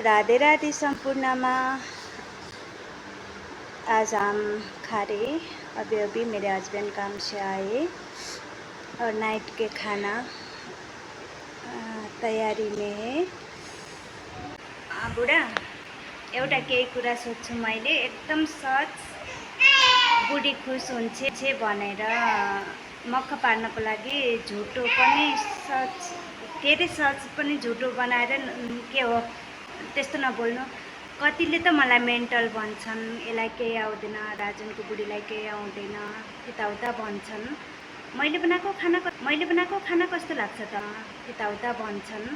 राधे राधे संपूर्णमा। आज हम खा रहे, अभी अभी मेरे हस्बैंड काम से आए और नाइट के खाना तैयारी में है। बुढा एउटा केही कुरा सोध्छु मैले, एकदम सच बुढी खुस हुन्छ भनेर मक्ख पार्नको लागि झुटो पनि सच के अरे सच पनि झुटो बनाएर के हो त्यस्तो नबोल्नु। कतिले त मलाई मेन्टल भन्छन्, यसलाई केही आउँदैन, राजनको बुढीलाई केही आउँदैन, यताउता भन्छन्। मैले बनाएको खाना कस्तो लाग्छ त? यताउता भन्छन्।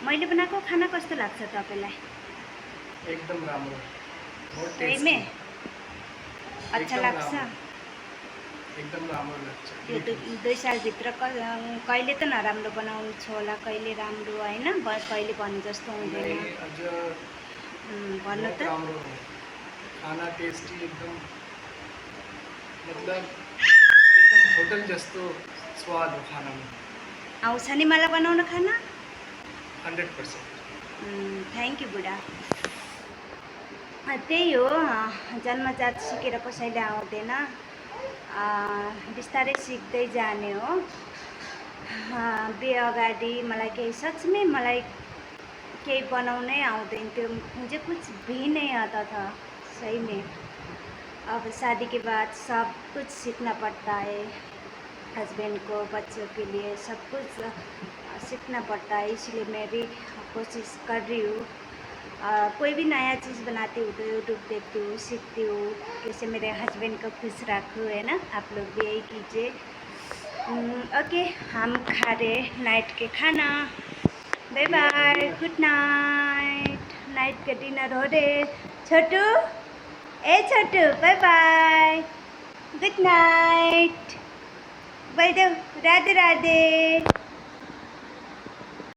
मैले बनाएको खाना कस्तो लाग्छ तपाईलाई? एकदम राम्रो, सही में अच्छा लाग्छ, एकदम राम्रो लाग्छ। यो 2 सालभित्र कहिले त नराम्रो बनाउँछु होला, कहिले राम्रो होइन, कहिले भन्नु जस्तो हुँदैन। भन्नु त खाना टेस्टी एकदम, मतलब एकदम होटल जस्तो स्वाद हो खानामा। आउँछ नि मलाई बनाउन खाना? 100%। थ्याङ्क यू बुढा। त्यही हो, जन्मजात सिकेर कसैले आउँदैन, बिस्तारै सिक्दै जाने हो। बिहे अगाडि मलाई केही सचमै मलाई केही बनाउनै आउँदैन थियो, मुझे कुछ भी नहीं आता था सही में। अब शादी के बाद सब कुछ सीखना पड़ता है, हस्बैंड को, बच्चों के लिए सब कुछ सीखना पड़ता है, इसलिए मैं भी कोशिश कर रही हूँ। कोई भी नया चीज़ बनाती हूँ तो यूट्यूब देखती हूँ, सीखती हूँ, कैसे मेरे हस्बैंड को खुश रखूँ, है ना। आप लोग भी यही कीजिए। ओके, हम खा रहे नाइट के खाना। Bye bye, good night. Night का डिनर हो रहे। छोटू, ए Chhotu, bye bye, good night. Bye दो, राधे राधे।